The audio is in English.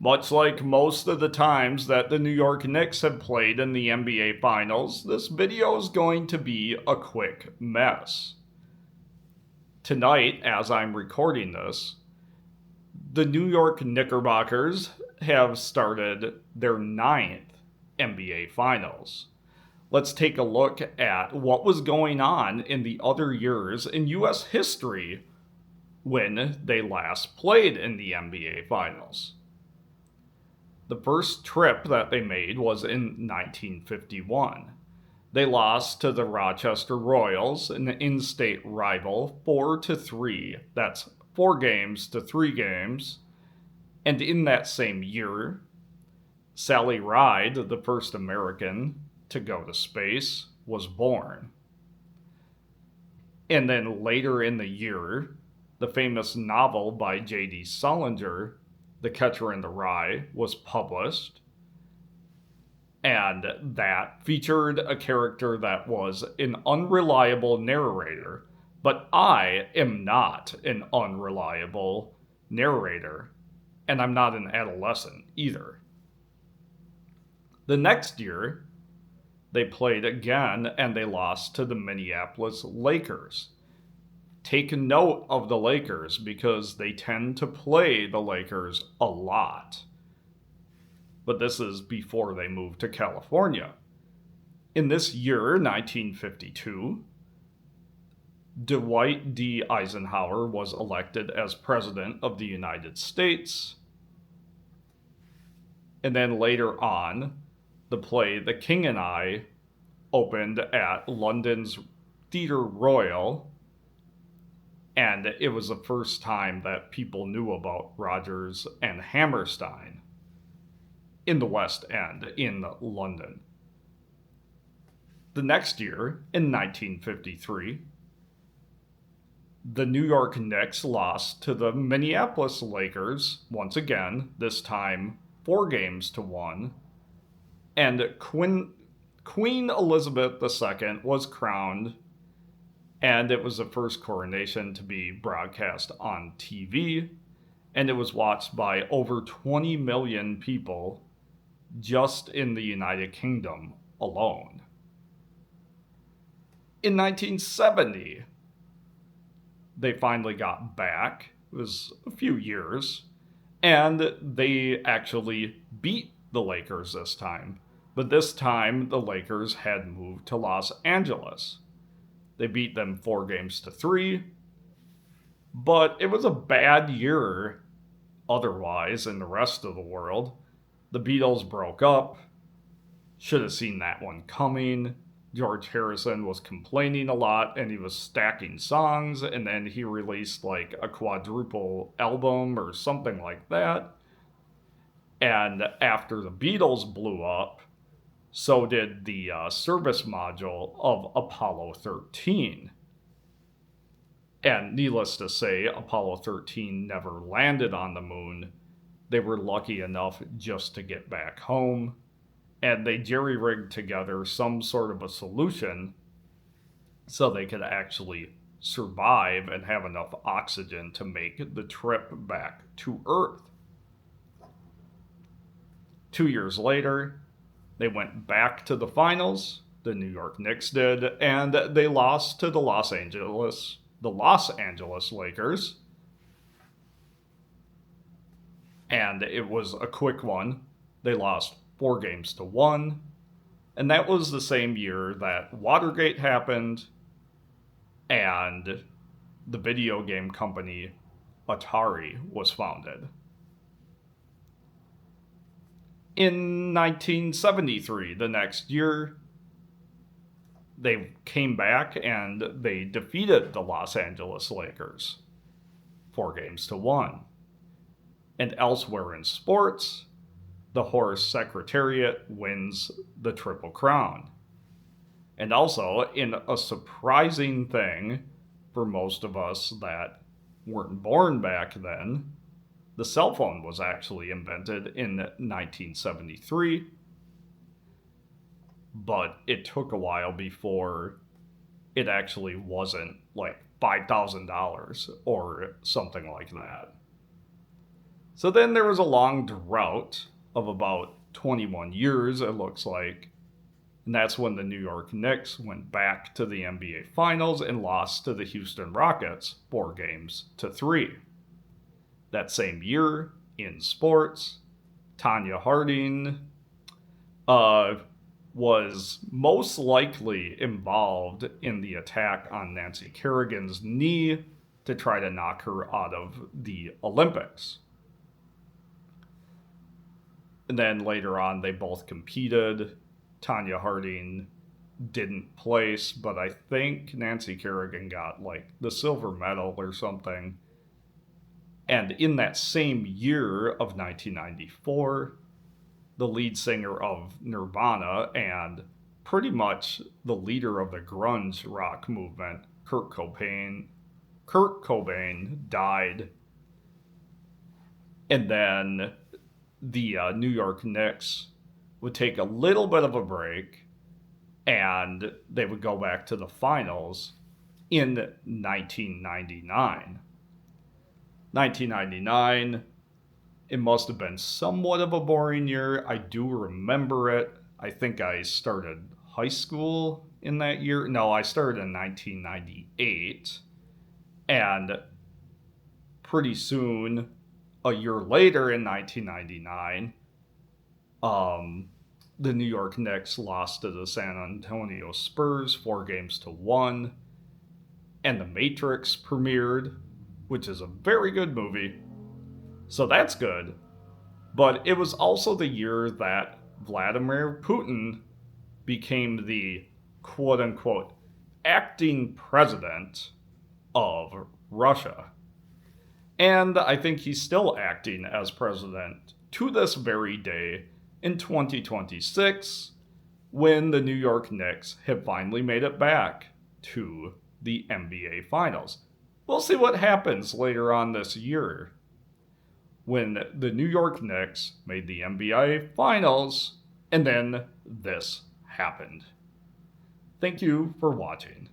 Much like most of the times that the New York Knicks have played in the NBA Finals, this video is going to be a quick mess. Tonight, as I'm recording this, the New York Knickerbockers have started their 9th NBA Finals. Let's take a look at what was going on in the other years in U.S. history when they last played in the NBA Finals. The first trip that they made was in 1951. They lost to the Rochester Royals, an in-state rival, 4-3. That's 4 games to 3 games. And in that same year, Sally Ride, the first American to go to space, was born. And then later in the year, the famous novel by J.D. Salinger, The Catcher in the Rye, was published. And that featured a character that was an unreliable narrator. But I am not an unreliable narrator. And I'm not an adolescent either. The next year, they played again and they lost to the Minneapolis Lakers. Take note of the Lakers because they tend to play the Lakers a lot. But this is before they moved to California. In this year, 1952, Dwight D. Eisenhower was elected as President of the United States. And then later on, the play The King and I opened at London's Theatre Royal, and it was the first time that people knew about Rodgers and Hammerstein in the West End in London. The next year, in 1953, the New York Knicks lost to the Minneapolis Lakers once again, this time 4-1, and Queen Elizabeth II was crowned, and it was the first coronation to be broadcast on TV, and it was watched by over 20 million people just in the United Kingdom alone. In 1970, they finally got back. It was a few years, and they actually beat the Lakers this time. But this time, the Lakers had moved to Los Angeles. They beat them 4-3, but it was a bad year otherwise in the rest of the world. The Beatles broke up. Should have seen that one coming. George Harrison was complaining a lot, and he was stacking songs, and then he released like a quadruple album or something like that. And after the Beatles blew up, so did the service module of Apollo 13. And needless to say, Apollo 13 never landed on the moon. They were lucky enough just to get back home. And they jerry-rigged together some sort of a solution so they could actually survive and have enough oxygen to make the trip back to Earth. 2 years later, they went back to the finals, the New York Knicks did, and they lost to the Los Angeles Lakers. And it was a quick one. They lost 4-1, and that was the same year that Watergate happened and the video game company Atari was founded. In 1973, the next year, they came back and they defeated the Los Angeles Lakers 4-1. And elsewhere in sports, the Horace Secretariat wins the Triple Crown. And also, in a surprising thing for most of us that weren't born back then, the cell phone was actually invented in 1973, but it took a while before it actually wasn't like $5,000 or something like that. So then there was a long drought of about 21 years, it looks like. And that's when the New York Knicks went back to the NBA Finals and lost to the Houston Rockets 4-3. That same year, in sports, Tanya Harding was most likely involved in the attack on Nancy Kerrigan's knee to try to knock her out of the Olympics. And then later on, they both competed. Tanya Harding didn't place, but I think Nancy Kerrigan got like the silver medal or something. And in that same year of 1994, the lead singer of Nirvana and pretty much the leader of the grunge rock movement, Kurt Cobain, died. And then the New York Knicks would take a little bit of a break and they would go back to the finals in 1999. 1999, it must have been somewhat of a boring year. I do remember it. I think I started high school in that year. No, I started in 1998. And pretty soon, a year later in 1999, the New York Knicks lost to the San Antonio Spurs 4-1. And The Matrix premiered, which is a very good movie. So that's good. But it was also the year that Vladimir Putin became the quote unquote acting president of Russia. And I think he's still acting as president to this very day in 2026 when the New York Knicks have finally made it back to the NBA Finals. We'll see what happens later on this year when the New York Knicks made the NBA Finals and then this happened. Thank you for watching.